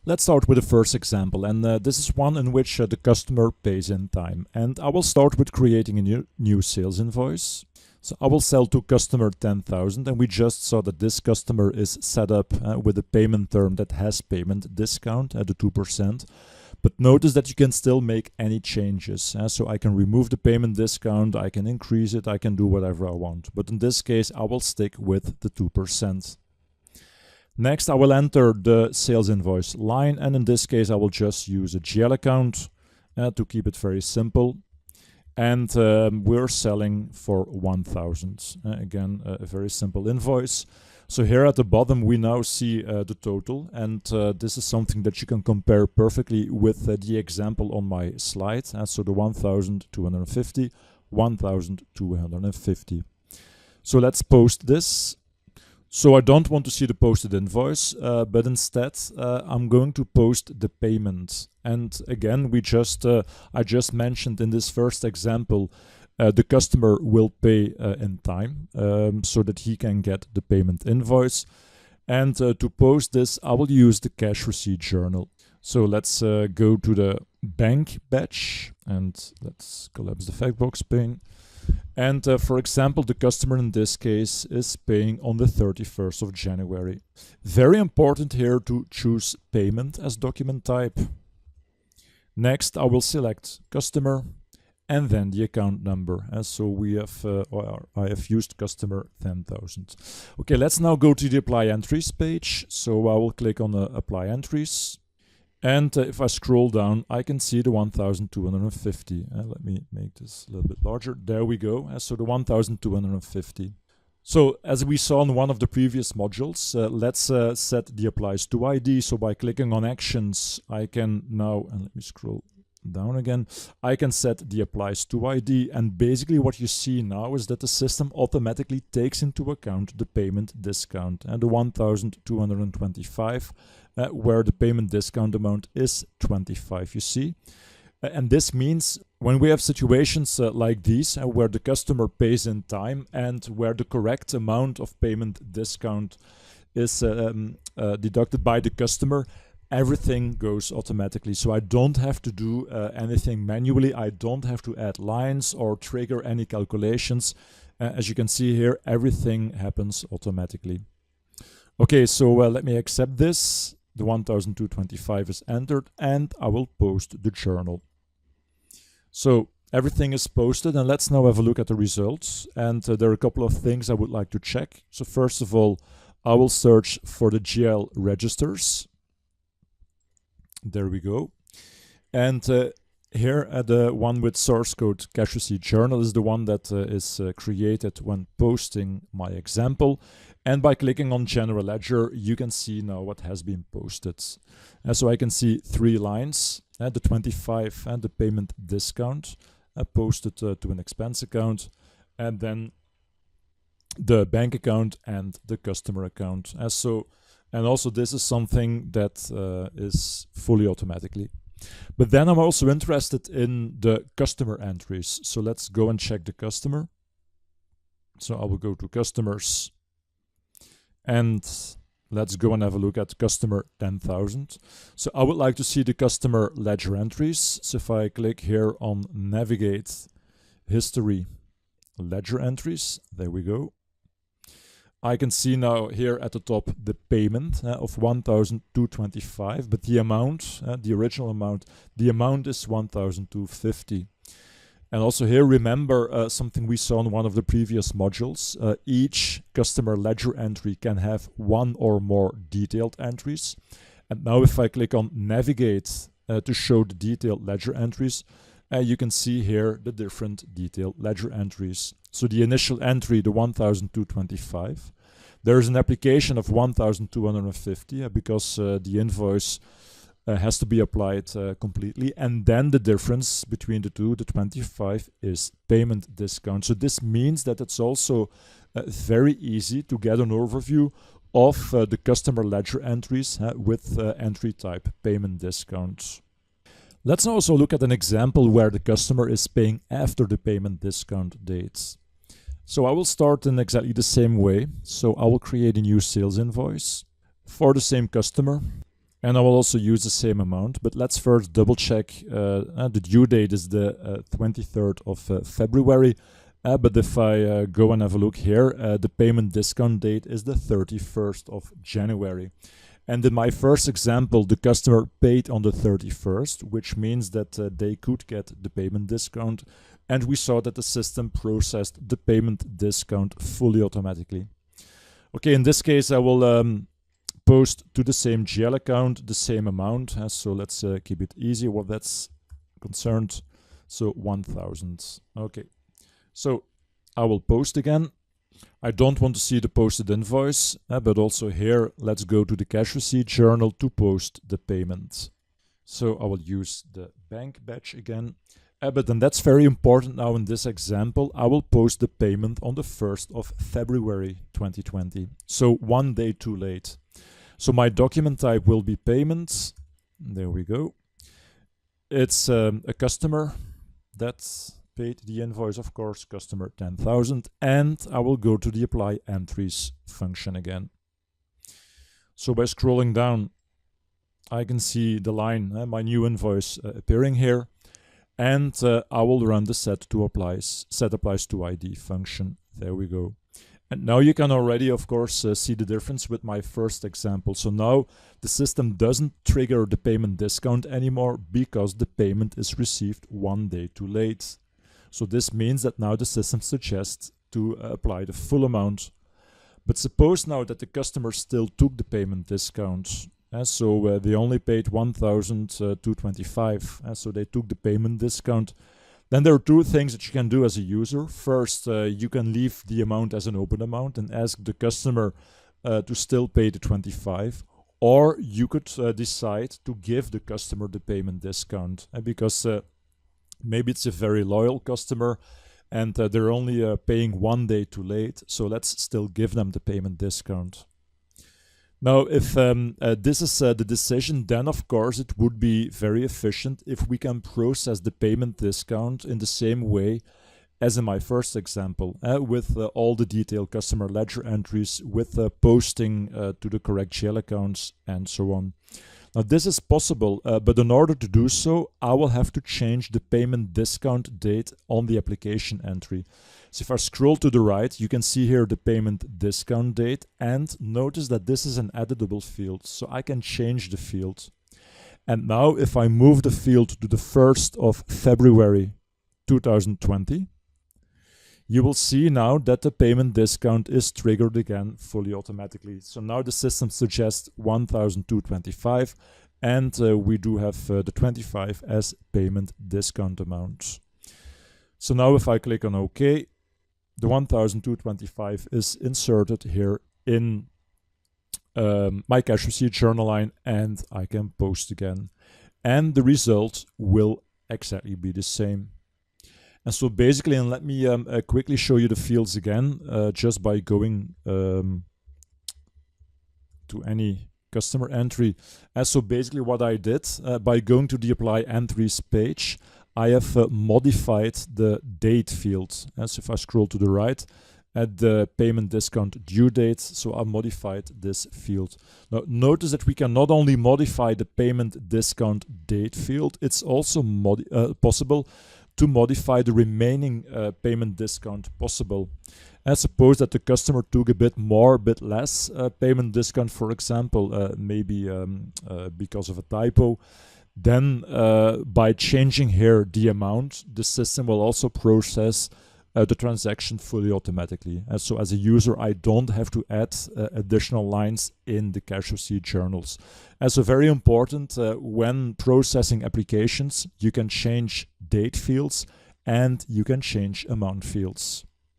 Let's start with the first example, and this is one in which the customer pays in time. And I will start with creating a new sales invoice. So I will sell to customer 10,000, and we just saw that this customer is set up with a payment term that has payment discount at the 2%. But notice that you can still make any changes. So I can remove the payment discount, I can increase it, I can do whatever I want. But in this case, I will stick with the 2%. Next, I will enter the sales invoice line, and in this case, I will just use a GL account to keep it very simple. And we're selling for 1,000. Again, a very simple invoice. So here at the bottom, we now see the total, and this is something that you can compare perfectly with the example on my slide. So the 1,250, 1,250. So let's post this. So I don't want to see the posted invoice, but instead I'm going to post the payment. And again, I just mentioned in this first example, the customer will pay in time so that he can get the payment invoice. And to post this, I will use the cash receipt journal. So let's go to the bank batch, and let's collapse the Factbox pane. And for example, the customer in this case is paying on the 31st of January. Very important here to choose payment as document type. Next, I will select customer and then the account number. So I have used customer 10,000. Okay, let's now go to the apply entries page. So I will click on apply entries. And if I scroll down, I can see the 1,250. Let me make this a little bit larger. There we go. So the 1,250. So as we saw in one of the previous modules, let's set the applies to ID. So by clicking on actions, I can now, and let me scroll down again, I can set the applies to ID. And basically what you see now is that the system automatically takes into account the payment discount and the 1,225. Where the payment discount amount is 25, you see. And this means when we have situations like these, where the customer pays in time and where the correct amount of payment discount is deducted by the customer, everything goes automatically. So I don't have to do anything manually. I don't have to add lines or trigger any calculations. As you can see here, everything happens automatically. Okay, so let me accept this. The 1,225 is entered, and I will post the journal. So everything is posted, and let's now have a look at the results. And there are a couple of things I would like to check. So first of all, I will search for the GL registers. There we go. And here the one with source code cash receipt journal is the one that is created when posting my example. And by clicking on General Ledger, you can see now what has been posted. So I can see 3 lines, the 25 and the payment discount posted to an expense account, and then the bank account and the customer account. And also this is something that is fully automatically. But then I'm also interested in the customer entries. So let's go and check the customer. So I will go to customers. And let's go and have a look at customer 10,000. So I would like to see the customer ledger entries. So if I click here on navigate history ledger entries, there we go. I can see now here at the top the payment of 1,225, but the amount, the original amount, the amount is 1,250. And also here, remember something we saw in one of the previous modules. Each customer ledger entry can have one or more detailed entries. And now if I click on navigate to show the detailed ledger entries, you can see here the different detailed ledger entries. So the initial entry, the 1,225. There is an application of 1,250 because the invoice has to be applied completely, and then the difference between the two, the 25, is payment discount. So this means that it's also very easy to get an overview of the customer ledger entries with entry type payment discounts. Let's also look at an example where the customer is paying after the payment discount dates. So I will start in exactly the same way. So I will create a new sales invoice for the same customer. And I will also use the same amount, but let's first double check. The due date is the 23rd of February, but if I go and have a look here, the payment discount date is the 31st of January. And in my first example, the customer paid on the 31st, which means that they could get the payment discount. And we saw that the system processed the payment discount fully automatically. Okay, in this case, I will post to the same GL account the same amount. So let's keep it easy what that's concerned. So 1,000. Okay, so I will post again. I don't want to see the posted invoice, but also here, let's go to the cash receipt journal to post the payment. So I will use the bank badge again. But then that's very important now in this example. I will post the payment on the 1st of February 2020. So 1 day too late. So my document type will be payments. There we go. It's a customer that's paid the invoice, of course, customer 10,000. And I will go to the apply entries function again. So by scrolling down, I can see the line, my new invoice appearing here. And I will run the set applies to ID function. There we go. And now you can already, of course, see the difference with my first example. So now the system doesn't trigger the payment discount anymore because the payment is received 1 day too late. So this means that now the system suggests to apply the full amount. But suppose now that the customer still took the payment discount. So they only paid 1,225. So they took the payment discount. Then there are two things that you can do as a user. First, you can leave the amount as an open amount and ask the customer to still pay the 25. Or you could decide to give the customer the payment discount because maybe it's a very loyal customer and they're only paying 1 day too late. So let's still give them the payment discount. Now, if this is the decision, then of course it would be very efficient if we can process the payment discount in the same way as in my first example, with all the detailed customer ledger entries, with posting to the correct GL accounts and so on. Now this is possible, but in order to do so, I will have to change the payment discount date on the application entry. So if I scroll to the right, you can see here the payment discount date, and notice that this is an editable field, so I can change the field. And now if I move the field to the 1st of February 2020, you will see now that the payment discount is triggered again fully automatically. So now the system suggests 1,225, and we do have the 25 as payment discount amount. So now if I click on OK, the 1,225 is inserted here in my cash receipt journal line, and I can post again. And the result will exactly be the same. And so basically, and let me quickly show you the fields again, just by going to any customer entry. And so basically what I did, by going to the apply entries page, I have modified the date field. And so if I scroll to the right, at the payment discount due date, so I modified this field. Now notice that we can not only modify the payment discount date field, it's also possible to modify the remaining payment discount possible. And suppose that the customer took a bit more, a bit less payment discount, for example, maybe because of a typo, then by changing here the amount, the system will also process the transaction fully automatically. And so as a user, I don't have to add additional lines in the cash receipt journals. And so very important, when processing applications, you can change date fields and you can change amount fields.